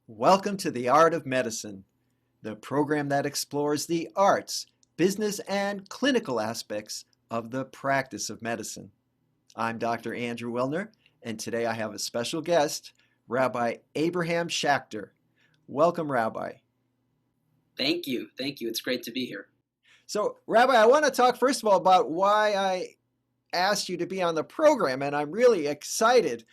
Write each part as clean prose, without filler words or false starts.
Welcome to the Art of Medicine, the program that explores the arts, business, and clinical aspects of the practice of medicine. I'm Dr. Andrew Wilner, and today I have a special guest, Rabbi Abraham Schacter. Welcome, Rabbi. Thank you. Thank you. It's great to be here. So, Rabbi, I want to talk first of all about why I asked you to be on the program, and I'm really excited.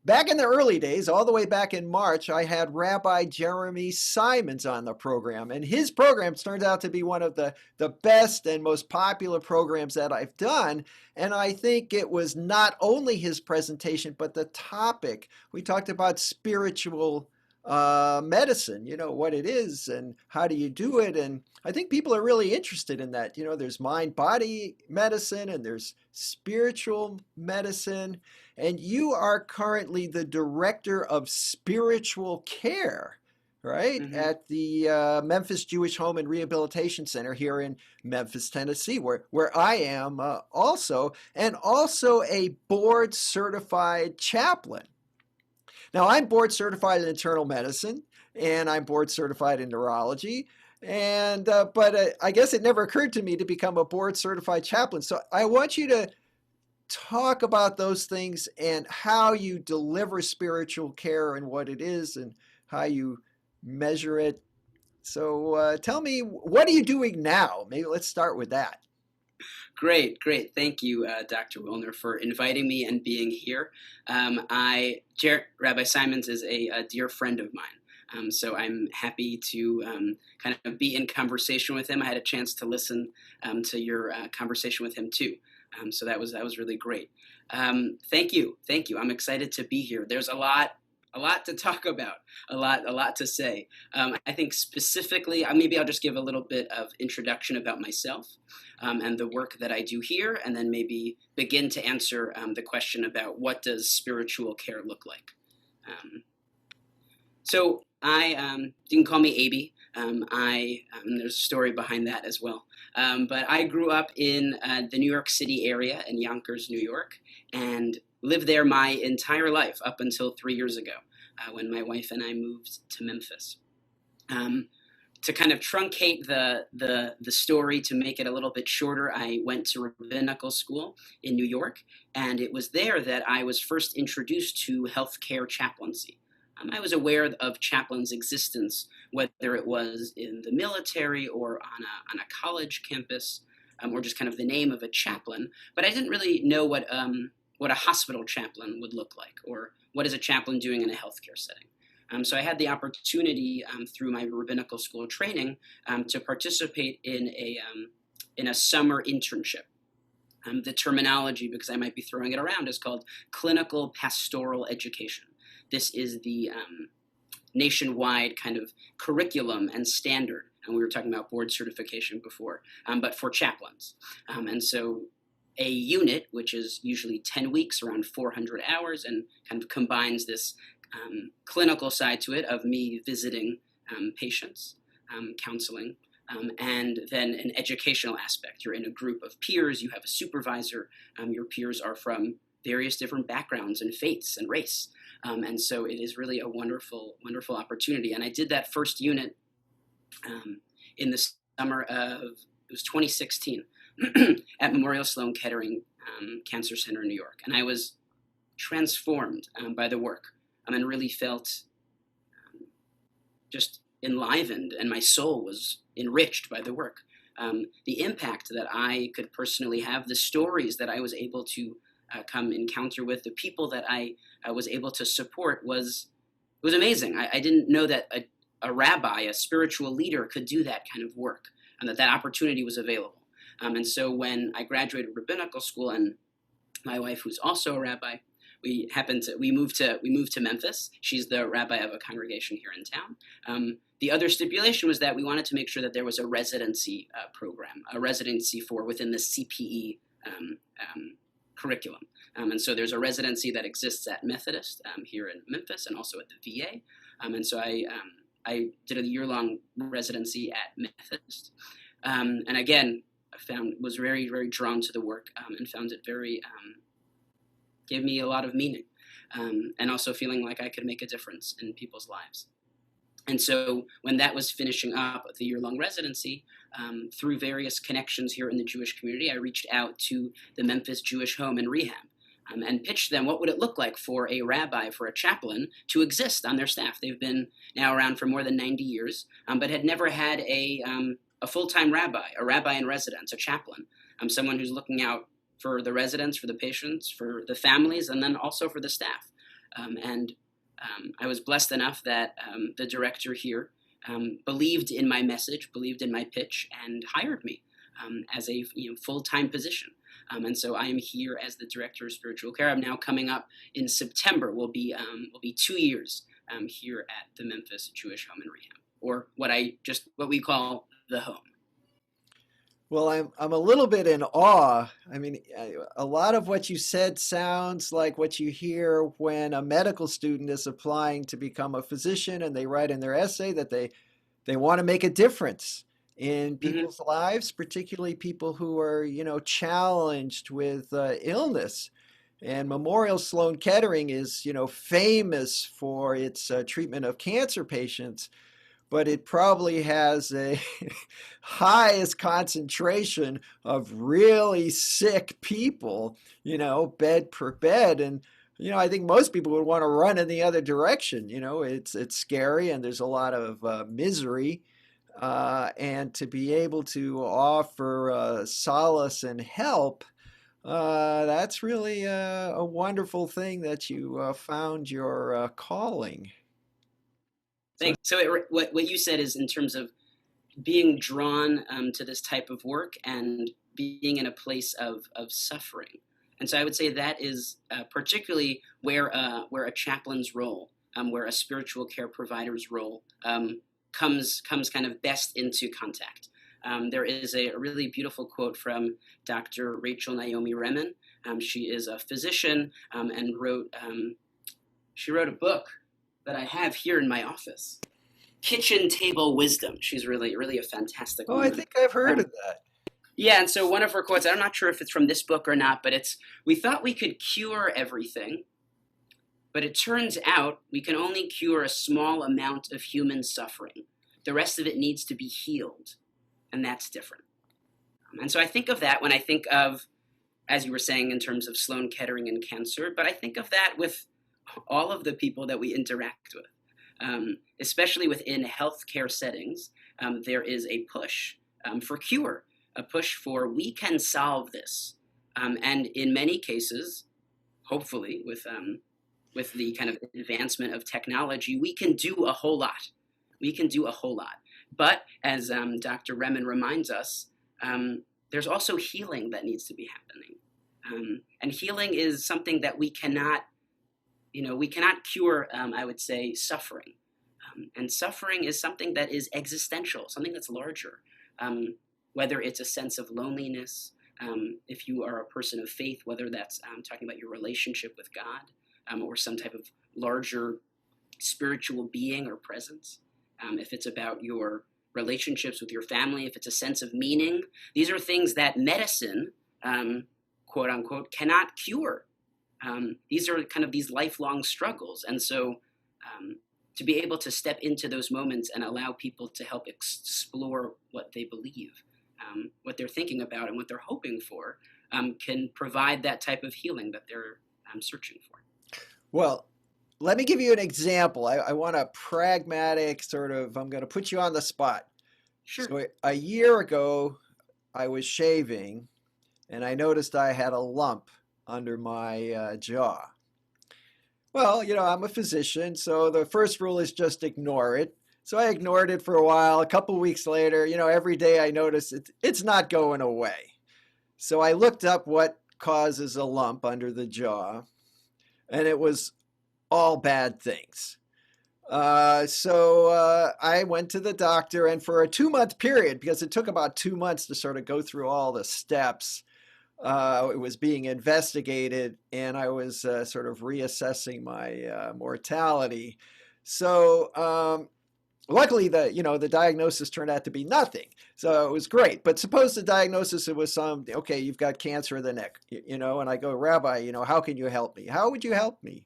Back in the early days, all the way back in March, I had Rabbi Jeremy Simons on the program, and his program turned out to be one of the best and most popular programs that I've done. And I think it was not only his presentation, but the topic. We talked about spiritual medicine, what it is and how do you do it. And I think people are really interested in that. There's mind-body medicine and there's spiritual medicine. And you are currently the director of spiritual care, right? Mm-hmm. At the Memphis Jewish Home and Rehabilitation Center here in Memphis, Tennessee, where I am also, and also a board certified chaplain. Now, I'm board certified in internal medicine, and I'm board certified in neurology. But I guess it never occurred to me to become a board certified chaplain. So I want you to talk about those things and how you deliver spiritual care and what it is and how you measure it. So tell me, what are you doing now? Maybe let's start with that. Great. Thank you, Dr. Wilner, for inviting me and being here. Rabbi Simons is a dear friend of mine. So I'm happy to kind of be in conversation with him. I had a chance to listen to your conversation with him too. So that was really great. Thank you. I'm excited to be here. There's a lot to talk about, a lot to say. I think specifically, maybe I'll just give a little bit of introduction about myself and the work that I do here, and then maybe begin to answer the question about what does spiritual care look like. So you can call me Abie. There's a story behind that as well. But I grew up in the New York City area in Yonkers, New York, and lived there my entire life up until 3 years ago when my wife and I moved to Memphis. To kind of truncate the story to make it a little bit shorter, I went to Rabbinical school in New York, and it was there that I was first introduced to healthcare chaplaincy. I was aware of chaplains' existence, whether it was in the military or on a college campus, or just kind of the name of a chaplain, but I didn't really know what a hospital chaplain would look like, or what is a chaplain doing in a healthcare setting. So I had the opportunity through my rabbinical school training to participate in a summer internship. The terminology, because I might be throwing it around, is called clinical pastoral education. This is the nationwide kind of curriculum and standard, and we were talking about board certification before, but for chaplains. And so a unit, which is usually 10 weeks, around 400 hours, and kind of combines this clinical side to it of me visiting patients, counseling, and then an educational aspect. You're in a group of peers, you have a supervisor, your peers are from various different backgrounds and faiths and race. And so it is really a wonderful opportunity. And I did that first unit in the summer of, it was 2016, at Memorial Sloan Kettering Cancer Center in New York. And I was transformed by the work, and really felt just enlivened, and my soul was enriched by the work. The impact that I could personally have, the stories that I was able to come encounter with, the people that I was able to support was amazing. I didn't know that a rabbi, a spiritual leader, could do that kind of work, and that opportunity was available. And so when I graduated rabbinical school, and my wife, who's also a rabbi, we moved to Memphis. She's the rabbi of a congregation here in town. The other stipulation was that we wanted to make sure that there was a residency program, a residency for within the CPE curriculum. And so there's a residency that exists at Methodist here in Memphis, and also at the VA. And so I did a year-long residency at Methodist. And again, was very, very drawn to the work, and found it very gave me a lot of meaning, and also feeling like I could make a difference in people's lives. And so when that was finishing up the year-long residency, through various connections here in the Jewish community, I reached out to the Memphis Jewish Home and Rehab, and pitched them what would it look like for a rabbi, for a chaplain, to exist on their staff. They've been now around for more than 90 years, but had never had a full-time rabbi, a rabbi in residence, a chaplain, someone who's looking out for the residents, for the patients, for the families, and then also for the staff. I was blessed enough that the director here believed in my message, believed in my pitch, and hired me as a full-time position. And so I am here as the director of spiritual care. I'm now coming up in September. Will be 2 years here at the Memphis Jewish Home and Rehab, or what we call the home. Well, I'm a little bit in awe. I mean, a lot of what you said sounds like what you hear when a medical student is applying to become a physician, and they write in their essay that they want to make a difference in people's lives, particularly people who are, challenged with illness. And Memorial Sloan Kettering is, famous for its treatment of cancer patients, but it probably has a highest concentration of really sick people, bed per bed. And, I think most people would want to run in the other direction. It's scary, and there's a lot of misery. And to be able to offer solace and help, that's really a wonderful thing that you found your calling. Thanks. So what you said is in terms of being drawn to this type of work and being in a place of suffering. And so I would say that is particularly where a chaplain's role, where a spiritual care provider's role comes kind of best into contact. There is a really beautiful quote from Dr. Rachel Naomi Remen. She is a physician and she wrote a book that I have here in my office, Kitchen Table Wisdom. She's really, really a fantastic woman. I think I've heard of that. Yeah, and so one of her quotes, I'm not sure if it's from this book or not, but we thought we could cure everything, but it turns out we can only cure a small amount of human suffering. The rest of it needs to be healed, and that's different. And so I think of that when I think of, as you were saying, in terms of Sloan Kettering and cancer, but I think of that with all of the people that we interact with, especially within healthcare settings. There is a push for cure, a push for we can solve this, and in many cases, hopefully with the kind of advancement of technology, we can do a whole lot. We can do a whole lot. But as Dr. Remen reminds us, there's also healing that needs to be happening, and healing is something that we cannot cure, I would say, suffering. And suffering is something that is existential, something that's larger, whether it's a sense of loneliness, if you are a person of faith, whether that's talking about your relationship with God, or some type of larger spiritual being or presence, if it's about your relationships with your family, if it's a sense of meaning. These are things that medicine, quote unquote, cannot cure. These are kind of these lifelong struggles. And so to be able to step into those moments and allow people to help explore what they believe, what they're thinking about, and what they're hoping for, can provide that type of healing that they're searching for. Well, let me give you an example. I want a pragmatic I'm going to put you on the spot. Sure. So a year ago, I was shaving, and I noticed I had a lump under my jaw. Well, I'm a physician, so the first rule is just ignore it. So I ignored it for a while. A couple of weeks later, every day I notice it's not going away. So I looked up what causes a lump under the jaw, and it was all bad things. So I went to the doctor, and for a 2-month period, because it took about 2 months to sort of go through all the steps, it was being investigated, and I was sort of reassessing my mortality. So luckily the diagnosis turned out to be nothing. So it was great. But suppose the diagnosis, it was okay, you've got cancer of the neck, and I go, Rabbi, how can you help me? How would you help me?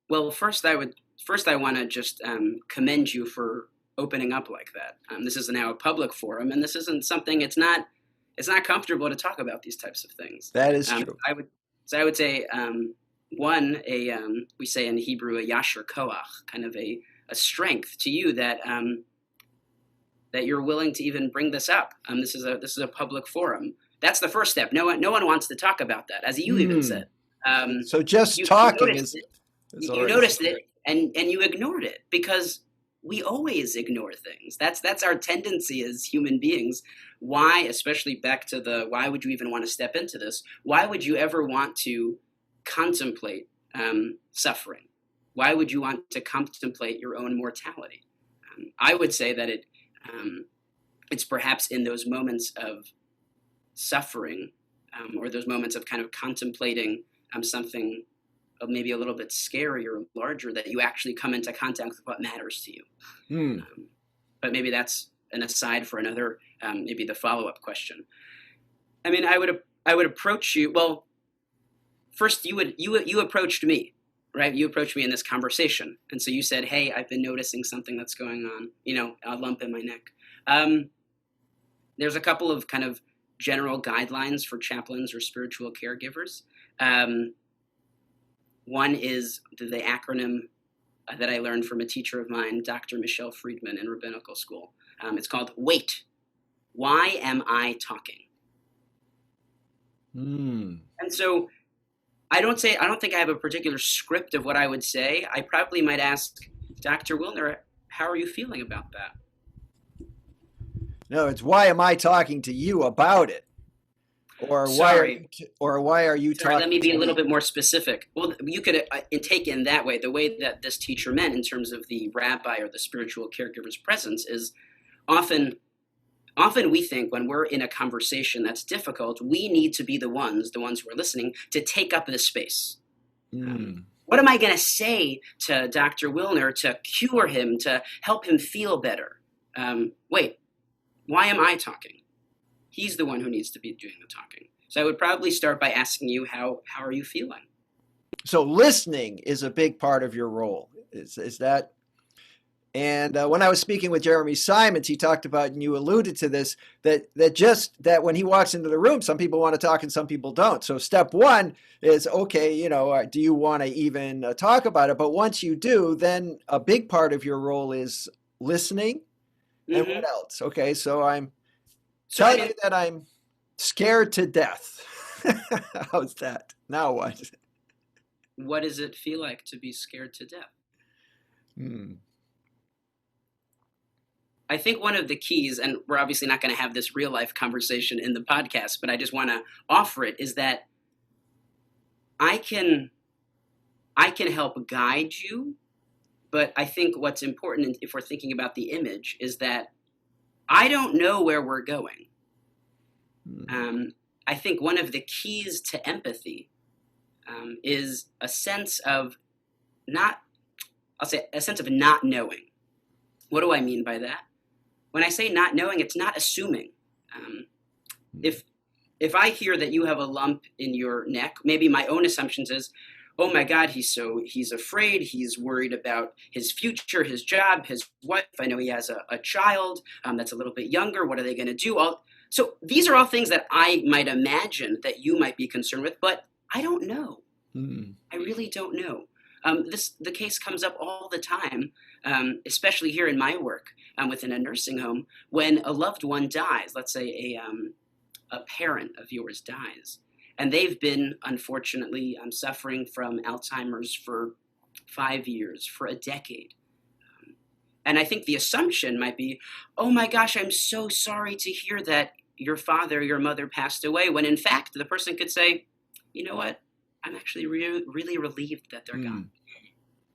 Well, first I want to just commend you for opening up like that. This is now a public forum, and this isn't something. It's not comfortable to talk about these types of things. That is true. I would say we say in Hebrew a yasher koach, kind of a strength to you that you're willing to even bring this up. This is a public forum. That's the first step. No one wants to talk about that, as you even said. So just talking is. You noticed it and you ignored it, because we always ignore things. That's our tendency as human beings. Why, especially back to why would you even want to step into this? Why would you ever want to contemplate suffering? Why would you want to contemplate your own mortality? I would say that it's perhaps in those moments of suffering or those moments of kind of contemplating something maybe a little bit scary or larger that you actually come into contact with what matters to you. But maybe that's an aside for another, maybe the follow-up question. I mean, I would approach you. Well, first you approached me, right? You approached me in this conversation. And so you said, hey, I've been noticing something that's going on, a lump in my neck. There's a couple of kind of general guidelines for chaplains or spiritual caregivers. One is the acronym that I learned from a teacher of mine, Dr. Michelle Friedman in Rabbinical school. It's called WAIT. Why am I talking? And so I don't think I have a particular script of what I would say. I probably might ask Dr. Wilner, how are you feeling about that? No, it's why am I talking to you about it? Or why are you talking? Let me be a little bit more specific. Well, you could take in that way. The way that this teacher meant in terms of the rabbi or the spiritual caregiver's presence is often we think when we're in a conversation that's difficult, we need to be the ones who are listening to take up the space. What am I going to say to Dr. Wilner to cure him, to help him feel better? Wait, why am I talking? He's the one who needs to be doing the talking. So I would probably start by asking you, how are you feeling? So listening is a big part of your role. Is that? And when I was speaking with Jeremy Simons, he talked about, and you alluded to this, that when he walks into the room, some people want to talk and some people don't. So step one is, okay, do you want to even talk about it? But once you do, then a big part of your role is listening. And what else? Okay, so I'm telling you that I'm scared to death. How's that? Now what? What does it feel like to be scared to death? I think one of the keys, and we're obviously not going to have this real life conversation in the podcast, but I just want to offer it, is that I can help guide you, but I think what's important if we're thinking about the image is that I don't know where we're going. I think one of the keys to empathy is a sense of not knowing. What do I mean by that? When I say not knowing, it's not assuming. If I hear that you have a lump in your neck, maybe my own assumptions is, oh my God, he's afraid, he's worried about his future, his job, his wife. I know he has a child that's a little bit younger. What are they going to do? So these are all things that I might imagine that you might be concerned with, but I don't know. I really don't know. The case comes up all the time, especially here in my work within a nursing home, when a loved one dies. Let's say a parent of yours dies, and they've been, unfortunately, suffering from Alzheimer's for 5 years, for a decade. And I think the assumption might be, oh my gosh, I'm so sorry to hear that your father, your mother passed away, when in fact the person could say, you know what, I'm actually really relieved that they're gone.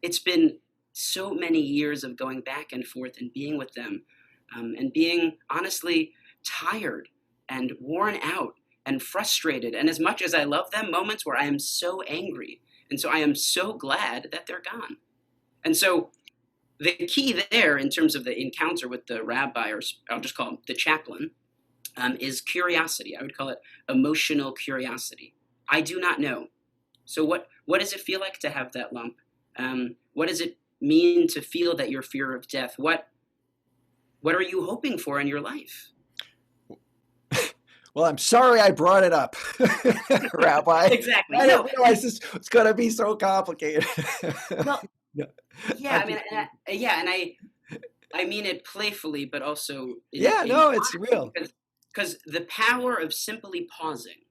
It's been so many years of going back and forth and being with them and being honestly tired and worn out and frustrated. And as much as I love them, moments where I am so angry. And so I am so glad that they're gone. And so the key there in terms of the encounter with the rabbi, or I'll just call him the chaplain, is curiosity. I would call it emotional curiosity. I do not know. So what does it feel like to have that lump? What does it mean to feel that your fear of death? What are you hoping for in your life? Well, I'm sorry I brought it up, Rabbi. Exactly. I didn't realize this was going to be so complicated. Well, No, yeah, I mean, and I mean it playfully, but also it's real. Because the power of simply pausing.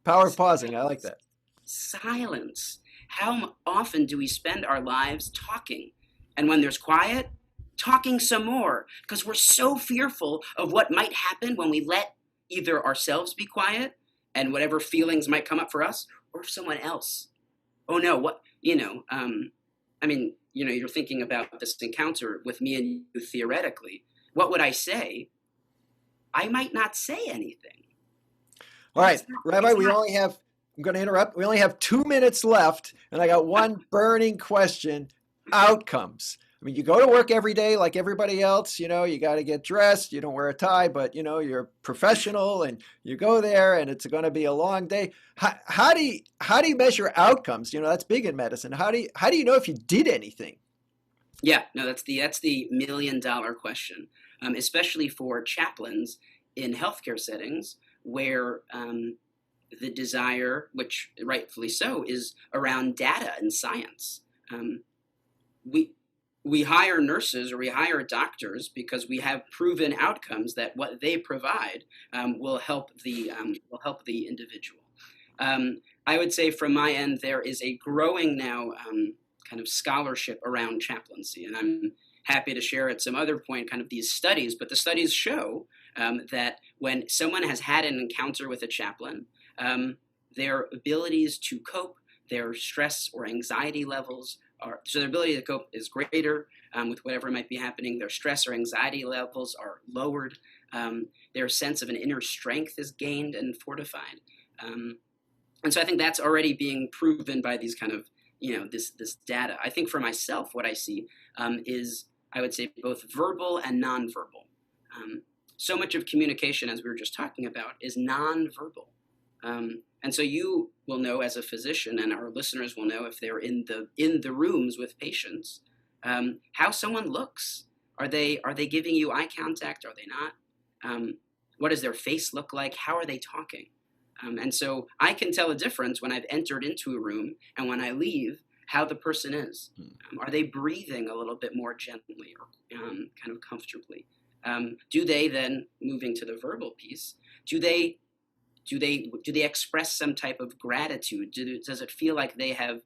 Power of pausing. I like that. Silence. How often do we spend our lives talking? And when there's quiet, talking some more, because we're so fearful of what might happen when we let either ourselves be quiet and whatever feelings might come up for us, or someone else. Oh no, I mean, you're thinking about this encounter with me and you theoretically. What would I say? I might not say anything. All right, Rabbi, I'm going to interrupt. We only have 2 minutes left, and I got one burning question: outcomes. I mean, you go to work every day like everybody else, you got to get dressed. You don't wear a tie, but you're professional and you go there and it's going to be a long day. How do you measure outcomes? That's big in medicine. How do you know if you did anything? Yeah, no, that's the $1 million question, especially for chaplains in healthcare settings where the desire, which rightfully so, is around data and science. We hire nurses or we hire doctors because we have proven outcomes that what they provide will help the individual. I would say from my end there is a growing now kind of scholarship around chaplaincy, and I'm happy to share at some other point kind of these studies. But the studies show that when someone has had an encounter with a chaplain, their abilities to cope, their stress or anxiety levels so their ability to cope is greater with whatever might be happening. Their stress or anxiety levels are lowered. Their sense of an inner strength is gained and fortified. And so I think that's already being proven by these kind of, this data. I think for myself, what I see is, I would say, both verbal and nonverbal. So much of communication, as we were just talking about, is nonverbal. And so you will know as a physician, and our listeners will know if they're in the rooms with patients, how someone looks. Are they giving you eye contact? Are they not? What does their face look like? How are they talking? And so I can tell a difference when I've entered into a room and when I leave, how the person is. Are they breathing a little bit more gently or kind of comfortably? Do they then, moving to the verbal piece, do they express some type of gratitude? Does it feel like they have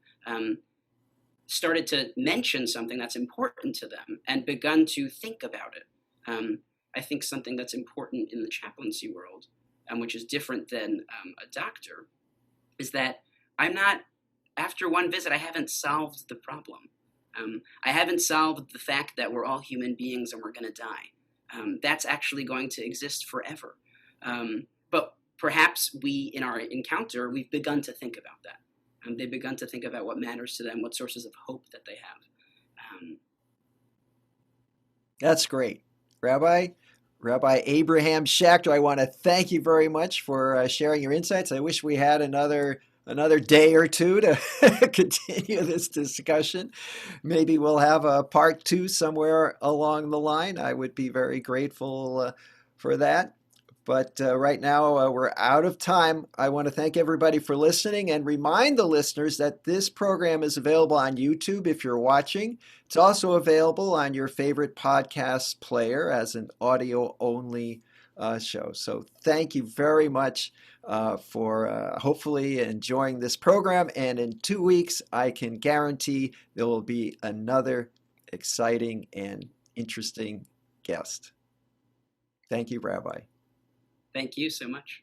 started to mention something that's important to them and begun to think about it? I think something that's important in the chaplaincy world, which is different than a doctor, is that after one visit, I haven't solved the problem. I haven't solved the fact that we're all human beings and we're going to die. That's actually going to exist forever. But perhaps in our encounter, we've begun to think about that. They've begun to think about what matters to them, what sources of hope that they have. That's great. Rabbi Abraham Schacter, I want to thank you very much for sharing your insights. I wish we had another day or two to continue this discussion. Maybe we'll have a part 2 somewhere along the line. I would be very grateful for that. But right now we're out of time. I want to thank everybody for listening and remind the listeners that this program is available on YouTube if you're watching. It's also available on your favorite podcast player as an audio-only show. So thank you very much for hopefully enjoying this program. And in 2 weeks, I can guarantee there will be another exciting and interesting guest. Thank you, Rabbi. Thank you so much.